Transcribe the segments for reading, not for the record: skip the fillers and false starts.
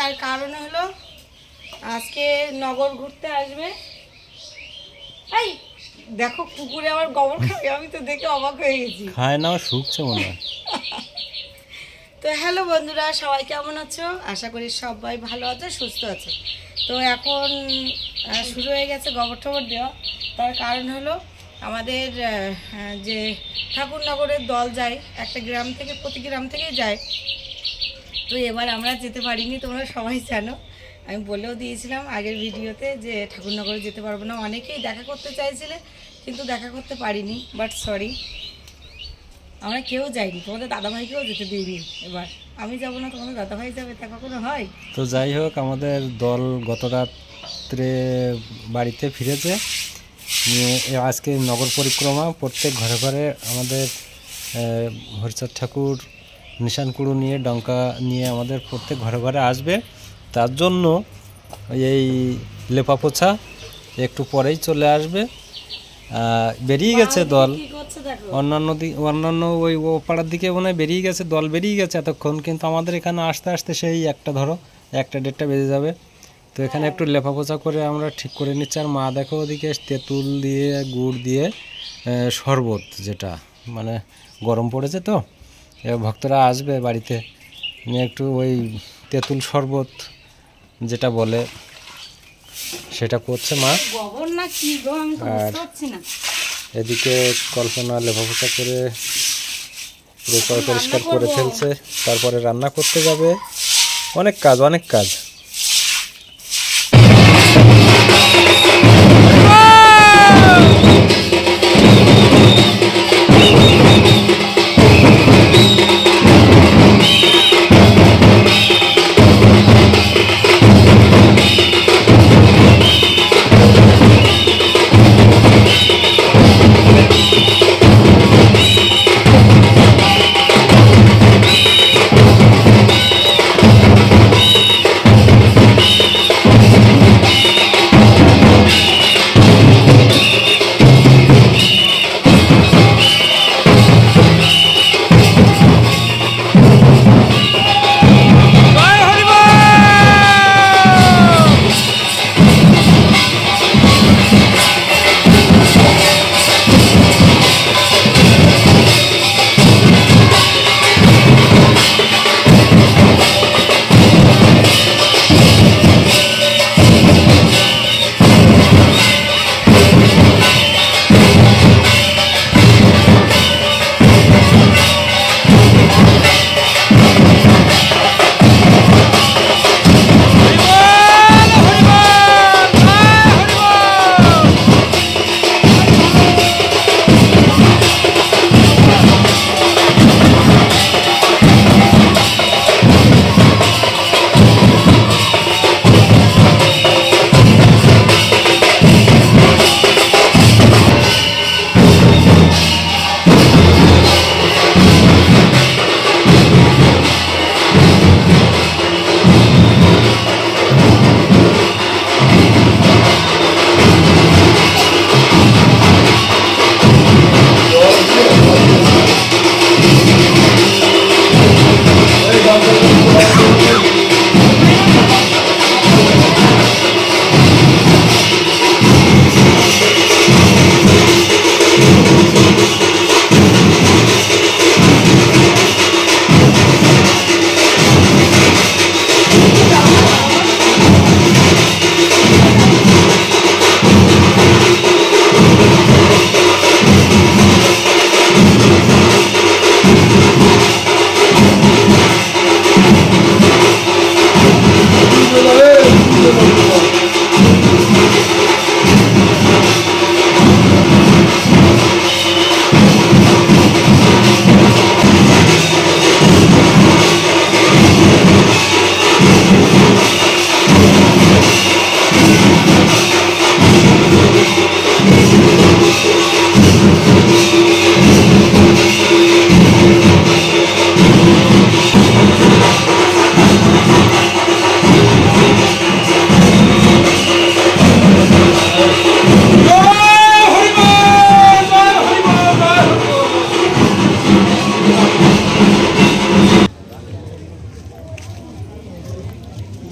তার কারণ হলো আজকে নগর ঘুরতে আসবে। এই দেখো পুকুরে আবার গোবর খাবে, আমি তো দেখে অবাক হয়ে গেছি। খায় না, শুকছে মনে হয়। তো হ্যালো বন্ধুরা, সবাই কেমন আছো? আশা করি সবাই ভালো আছে, সুস্থ আছে। তো এখন শুরু হয়ে গেছে গোবর টোবর দেওয়া। তার কারণ হলো আমাদের যে ঠাকুরনগরের দল যায় একটা গ্রাম থেকে, প্রতি গ্রাম থেকেই যায়। তো এবার আমরা যেতে পারিনি, তোমরা সবাই জানো। আমি বলেও দিয়েছিলাম আগের ভিডিওতে যে ঠাকুরনগরে যেতে পারবো না। অনেকেই দেখা করতে চাইছিলে কিন্তু দেখা করতে পারিনি, বাট সরি, আমরা কেউ যাইনি। তোমাদের দাদাভাইকেও যেতে দিইনি। এবার আমি যাবো না, তোমাদের দাদাভাই যাবে, তা কখনো হয়? তো যাই হোক, আমাদের দল গত রাত্রে বাড়িতে ফিরেছে নিয়ে আজকে নগর পরিক্রমা। প্রত্যেক ঘরে ঘরে আমাদের হরিচাঁদ ঠাকুর নিশানকুড়ু নিয়ে, ডঙ্কা নিয়ে আমাদের প্রত্যেক ঘরে ঘরে আসবে। তার জন্য এই লেপাপোছা একটু পরেই চলে আসবে। বেরিয়ে গেছে দল, অন্যান্য ওই ও পাড়ার দিকে মনে হয় বেরিয়ে গেছে, দল বেরিয়ে গেছে এতক্ষণ। কিন্তু আমাদের এখানে আসতে আসতে সেই একটা 1টা 1:30 বেজে যাবে। তো এখানে একটু লেপাপোছা করে আমরা ঠিক করে নিচ্ছি। আর মা দেখো ওদিকে তেঁতুল দিয়ে, গুড় দিয়ে শরবত, যেটা মানে গরম পড়েছে তো ভক্তরা আসবে বাড়িতে, নিয়ে একটু ওই তেঁতুল শরবত যেটা বলে সেটা করছে মা। আর এদিকে কল্পনা লেপাপোছা করে পুরো পরিষ্কার করে ফেলছে, তারপরে রান্না করতে যাবে। অনেক কাজ।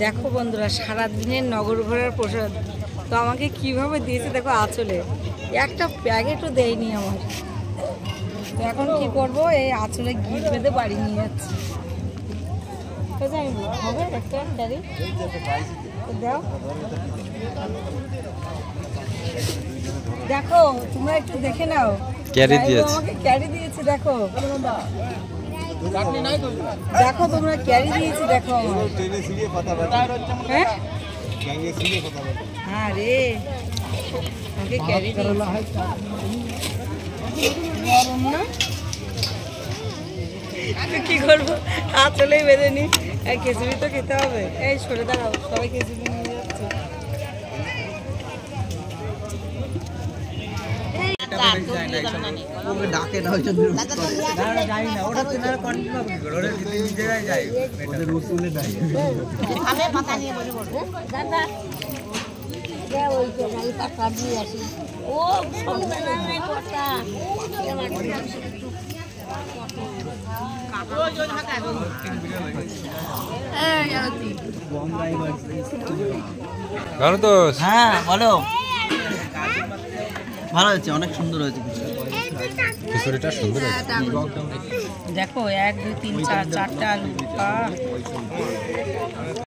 দেখো বন্ধুরা, সারাদিনের নগর ঘোরার প্রসাদ তো আমাকে কিভাবে দিয়েছে দেখো আঁচলে, একটা প্যাকেটও দেয়নি আমার। তো এখন কি করব, এই আঁচলে গিট বেঁধে বাড়ি নিয়ে যাচ্ছি। হবে একটা ক্যারি দাও। দেখো তোমরা একটু দেখে নাও, ক্যারি দিয়েছে, আমাকে ক্যারি দিয়েছে। দেখো দেখো তোমরা ক্যারি দিয়েছে, দেখো হ্যাঁ হ্যাঁ রে, আমাকে ক্যারি গরম না, কি করবো আঁচলেই বেঁধে নি। খিচুড়ি তো খেতে হবে। এই সরে দাঁড়াও, সবাই খিচুড়ি নিয়ে যাচ্ছে। হ্যাঁ বলো, ভালো হয়েছে, অনেক সুন্দর হয়েছে খিচুড়িটা সুন্দর হয়েছে। দেখো 1 2 3 4 4টা আলু।